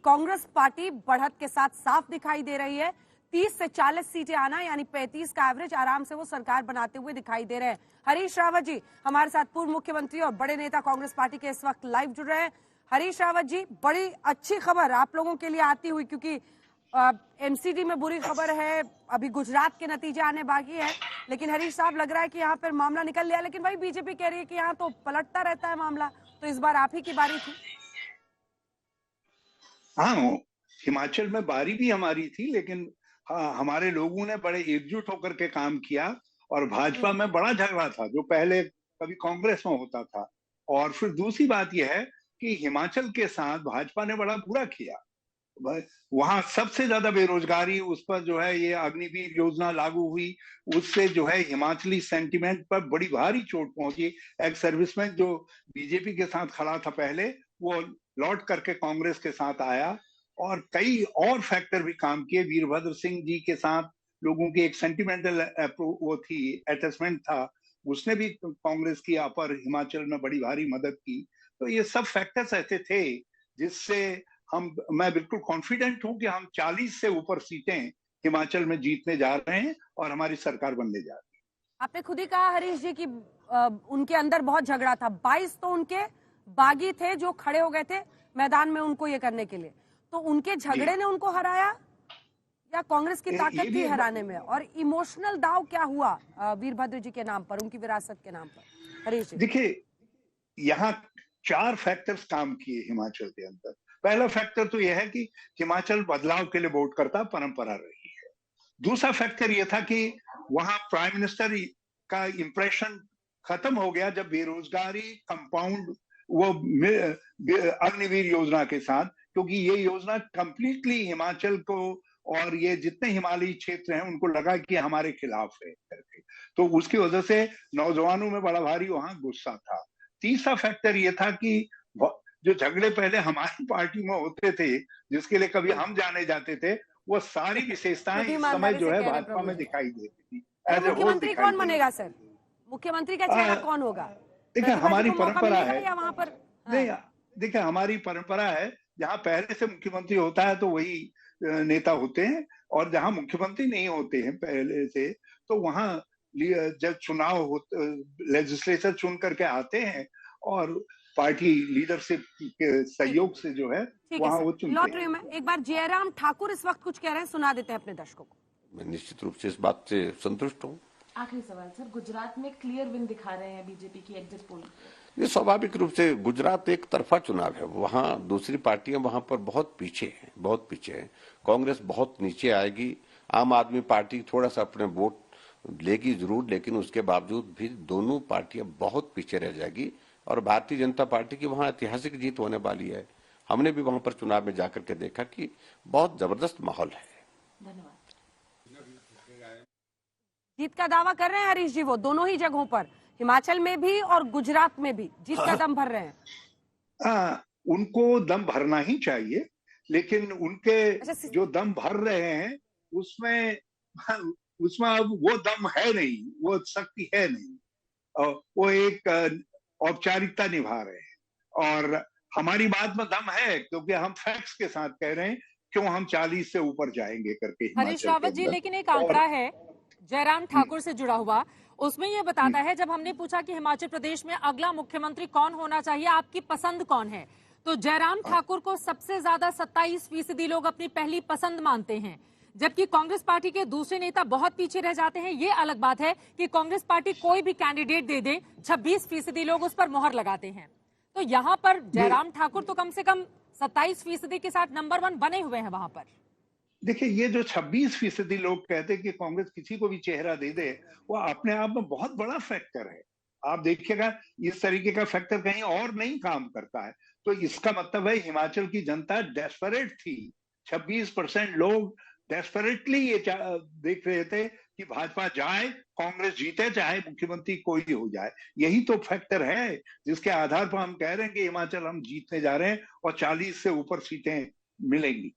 Congress party बढ़त के साथ साफ दिखाई दे रही है। 30 से 40 सीटें आना यानी 35 का एवरेज आराम से वो सरकार बनाते हुए दिखाई दे रहे हैं। हरीश रावत जी हमारे साथ पूर्व मुख्यमंत्री और बड़े नेता कांग्रेस पार्टी के इस वक्त लाइव जुड़ रहे हैं। हरीश रावत जी, बड़ी अच्छी खबर आप लोगों के लिए आती हुई, क्योंकि एमसीडी में बुरी खबर है, अभी गुजरात के नतीजे आने बाकी है, लेकिन हरीश साहब लग रहा है कि यहाँ पर मामला निकल लिया। लेकिन भाई बीजेपी कह रही है कि यहाँ तो पलटता रहता है मामला, तो इस बार आप ही की बारी थी। हाँ, हिमाचल में बारी भी हमारी थी, लेकिन हाँ, हमारे लोगों ने बड़े एकजुट होकर के काम किया और भाजपा में बड़ा झगड़ा था जो पहले कभी कांग्रेस में होता था। और फिर दूसरी बात यह है कि हिमाचल के साथ भाजपा ने बड़ा बुरा किया। वहां सबसे ज्यादा बेरोजगारी, उस पर जो है ये अग्निवीर योजना लागू हुई, उससे जो है हिमाचली सेंटिमेंट पर बड़ी भारी चोट पहुंची। एक सर्विसमैन जो बीजेपी के साथ खड़ा था पहले, वो लौट करके कांग्रेस के साथ आया और कई और फैक्टर भी काम किए। वीरभद्र सिंह जी के साथ लोगों की एक सेंटिमेंटल वो थी, अटैचमेंट था, उसने भी कांग्रेस की पर हिमाचल में बड़ी भारी मदद की। तो ये सब फैक्टर्स ऐसे थे जिससे मैं बिल्कुल कॉन्फिडेंट हूं कि हम 40 से ऊपर सीटें हिमाचल में जीतने जा रहे हैं और हमारी सरकार बनने जा रही है। आपने खुद ही कहा हरीश जी कि उनके अंदर बहुत झगड़ा था। 22 तो उनके बागी थे जो खड़े हो गए थे मैदान में उनको ये करने के लिए, तो उनके झगड़े ने उनको हराया या कांग्रेस की ताकत थी हराने में? और इमोशनल दाव क्या हुआ वीरभद्र जी के नाम पर, उनकी विरासत के नाम पर? हरीश जी देखिए, यहाँ 4 फैक्टर्स काम किए हिमाचल के अंदर। पहला फैक्टर तो यह है कि हिमाचल बदलाव के लिए वोट करता परंपरा रही है। दूसरा फैक्टर यह था कि वहां प्राइम मिनिस्टर का इंप्रेशन खत्म हो गया जब बेरोजगारी कंपाउंड वो अग्निवीर योजना के साथ, क्योंकि ये योजना कंप्लीटली हिमाचल को और ये जितने हिमालयी क्षेत्र हैं उनको लगा कि हमारे खिलाफ है करके, तो उसकी वजह से नौजवानों में बड़ा भारी वहां गुस्सा था। तीसरा फैक्टर ये था कि जो झगड़े पहले हमारी पार्टी में होते थे, जिसके लिए कभी हम जाने जाते थे, वो सारी विशेषताएं इस समय जो है भाजपा में दिखाई देती थी। मुख्यमंत्री कौन बनेगा सर? मुख्यमंत्री का चेहरा कौन होगा? देखिए, हमारी परंपरा है या वहां पर नहीं, देखिए हमारी परंपरा है, जहां पहले से मुख्यमंत्री होता है तो वही नेता होते हैं, और जहां मुख्यमंत्री नहीं होते हैं पहले से, तो वहां जब चुनाव होते, लेजिस्लेचर चुन करके आते हैं और पार्टी लीडरशिप के सहयोग से जो है वहां वो चुनते लौट रही हूं मैं। एक बार जयराम ठाकुर इस वक्त कुछ कह रहे हैं, सुना देते हैं अपने दर्शकों को। मैं निश्चित रूप से इस बात से संतुष्ट हूँ। आखिरी सवाल सर, गुजरात में क्लियर विन दिखा रहे हैं बीजेपी की एग्जिट पोल। ये स्वाभाविक रूप से गुजरात एक तरफा चुनाव है, वहां दूसरी पार्टियां वहां पर बहुत पीछे हैं, बहुत पीछे हैं। कांग्रेस बहुत नीचे आएगी, आम आदमी पार्टी थोड़ा सा अपने वोट लेगी जरूर, लेकिन उसके बावजूद भी दोनों पार्टियां बहुत पीछे रह जाएगी और भारतीय जनता पार्टी की वहां ऐतिहासिक जीत होने वाली है। हमने भी वहां पर चुनाव में जाकर के देखा कि बहुत जबरदस्त माहौल है। धन्यवाद। जीत का दावा कर रहे हैं हरीश जी, वो दोनों ही जगहों पर, हिमाचल में भी और गुजरात में भी जीत का दम भर रहे हैं। उनको दम भरना ही चाहिए, लेकिन उनके जो दम भर रहे हैं उसमें अब वो दम है नहीं, वो शक्ति है नहीं, वो एक औपचारिकता निभा रहे हैं। और हमारी बात में दम है क्योंकि हम फैक्ट्स के साथ कह रहे हैं क्यों हम 40 से ऊपर जाएंगे करके। हरीश रावत जी, लेकिन एक आंकड़ा है जयराम ठाकुर से जुड़ा हुआ, उसमें यह बताता है, जब हमने पूछा कि हिमाचल प्रदेश में अगला मुख्यमंत्री कौन होना चाहिए, आपकी पसंद कौन है, तो जयराम ठाकुर को सबसे ज्यादा 27% लोग अपनी पहली पसंद मानते हैं, जबकि कांग्रेस पार्टी के दूसरे नेता बहुत पीछे रह जाते हैं। ये अलग बात है कि कांग्रेस पार्टी कोई भी कैंडिडेट दे दे, 26% लोग उस पर मोहर लगाते हैं। तो यहाँ पर जयराम ठाकुर तो कम से कम 27% के साथ नंबर 1 बने हुए हैं वहां पर। देखिए, ये जो 26% लोग कहते हैं कि कांग्रेस किसी को भी चेहरा दे दे, वो अपने आप में बहुत बड़ा फैक्टर है। आप देखिएगा, इस तरीके का फैक्टर कहीं और नहीं काम करता है। तो इसका मतलब है हिमाचल की जनता डेस्परेट थी। 26% लोग डेस्परेटली ये देख रहे थे कि भाजपा जाए, कांग्रेस जीते, चाहे मुख्यमंत्री कोई हो जाए। यही तो फैक्टर है जिसके आधार पर हम कह रहे हैं कि हिमाचल हम जीतने जा रहे हैं और 40 से ऊपर सीटें मिलेंगी।